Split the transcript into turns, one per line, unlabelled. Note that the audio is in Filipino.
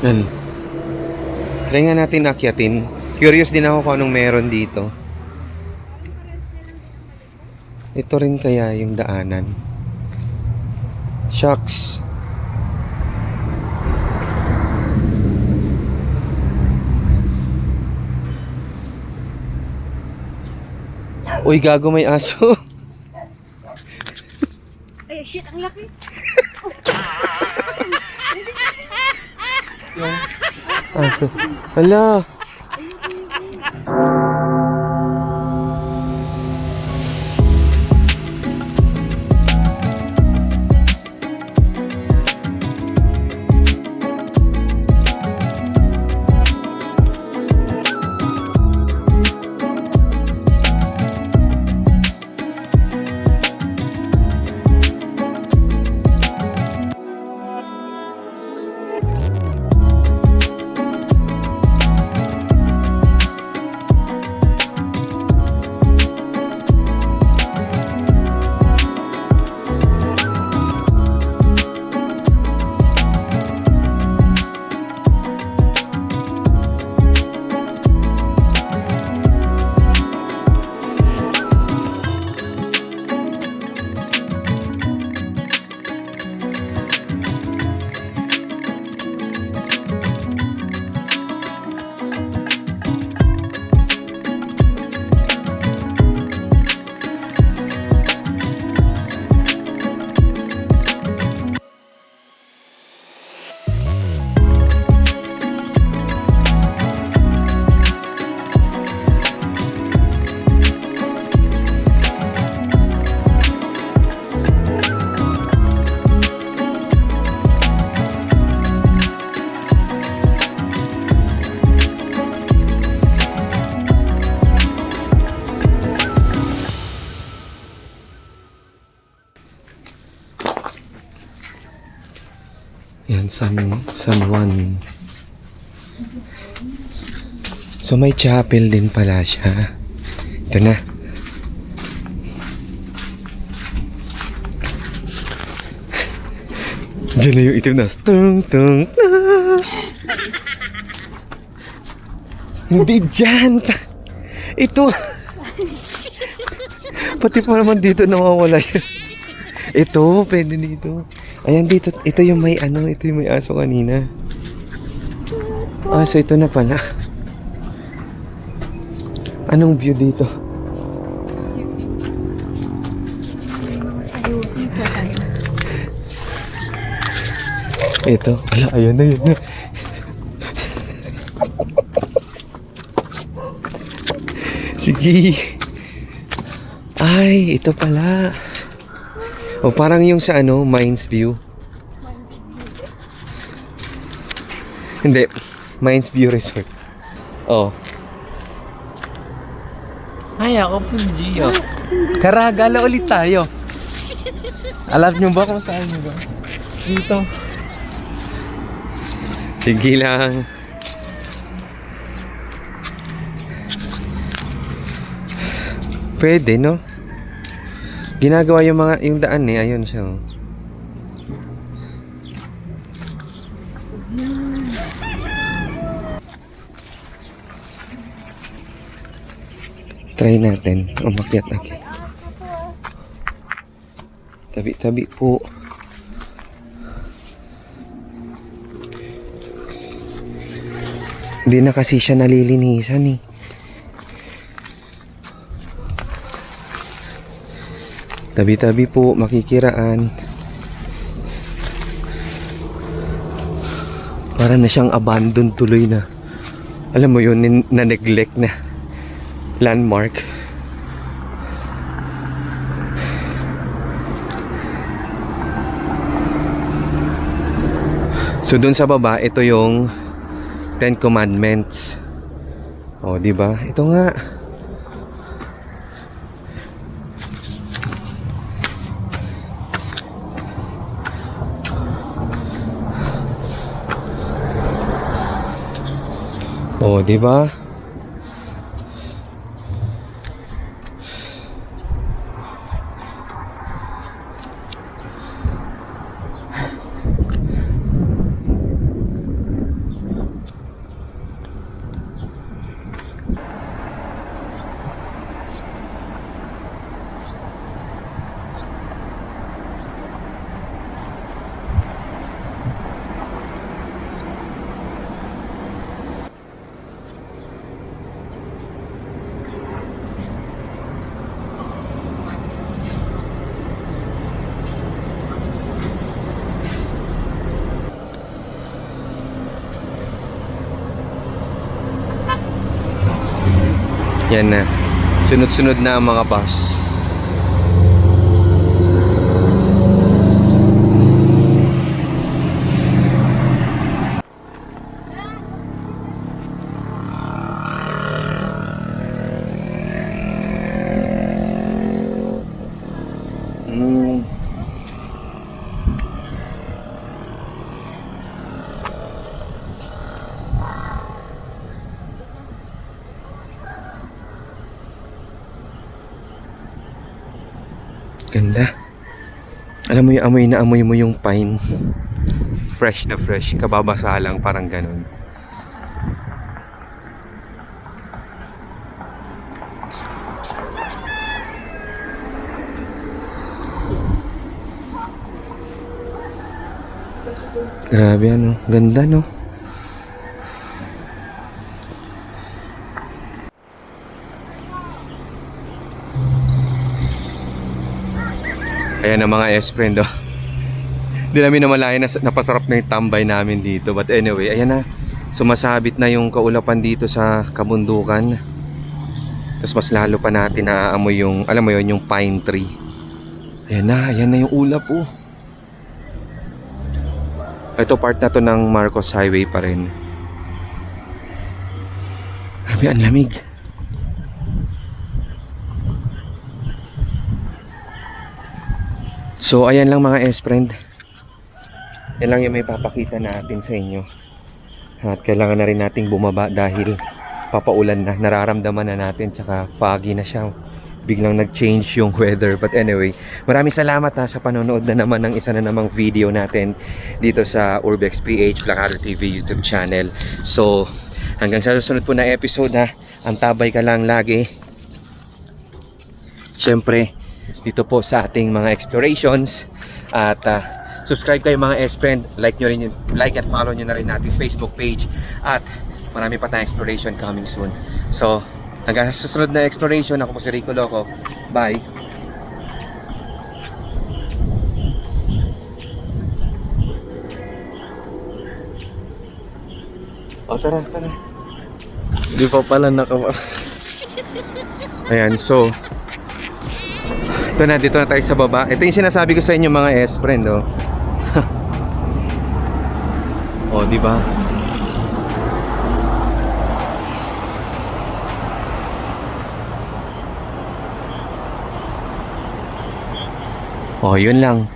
Yan. Try nga natin akyatin. Curious din ako kung anong meron dito. Ito rin kaya yung daanan. Shucks. Uy, gago, may aso.
Ay, shit, ang laki.
Aso. Hala. Yan, San Juan. So may chapel din pala siya. Ito na. Diyan na yung itim na. Tung, tung, tung. Hindi dyan. Ito. Pati pa naman dito nawawala yun. Ito, pwede dito. Ayan dito, ito yung may ano, ito yung may aso kanina. So ito na pala. Anong view dito? Ito, ala, ayan na, ayan na. Sige. Ay, ito pala. O parang yung sa ano, Mines View. Hindi, Mines View Resort. Oh.
Ay, ako po, Gio. Karagala ulit tayo. Alam nyo ba kung saan nyo ba? Dito.
Sige lang. Pwede, no? Ginagawa yung daan eh. Ayun siya. Oh. Try natin. Umakyat agad. Tabi-tabi po. Hindi na kasi siya nalilinisan eh. Tabi-tabi po, makikiraan. Para na siyang abandoned tuloy na. Alam mo yun, na-neglect na landmark. So dun sa baba, ito yung Ten Commandments. O, di ba? Ito nga. Oh, di ba? Yan na. Sunod-sunod na ang mga bus. Ganda. Alam mo yung amoy na amoy mo yung pine. Fresh na fresh. Kababasa lang, parang ganun. Grabe ano. Ganda no. Ayan ang mga S-friend oh. Hindi namin namalayan na napasarap na yung tambay namin dito. But anyway, ayan na. Sumasabit na yung kaulapan dito sa kabundukan. Tapos mas lalo pa natin naaamoy yung, alam mo yun, yung pine tree. Ayan na yung ulap oh. Ito part na to ng Marcos Highway pa rin. Grabe, ang lamig. So ayan lang mga S-friend. Yan lang yung may papakita natin sa inyo. At kailangan na rin nating bumaba dahil papaulan na. Nararamdaman na natin, tsaka foggy na siya. Biglang nag-change yung weather. But anyway, maraming salamat sa panonood na naman ng isa na namang video natin dito sa Urbex PH Plakado TV YouTube channel. So hanggang sa susunod po na episode antabay ka lang lagi. Siyempre dito po sa ating mga explorations. At subscribe kayo mga S-friend. Like at follow nyo na rin natin Facebook page. At marami pa tayong exploration coming soon. So hanggang sa susunod na exploration, ako po si Rico Loco. Bye! O tara.
Hindi pa pala
Ayan, so dito na tayo sa baba. Ito yung sinasabi ko sa inyo mga S-friend oh. Oh, di ba? Oh, yun lang.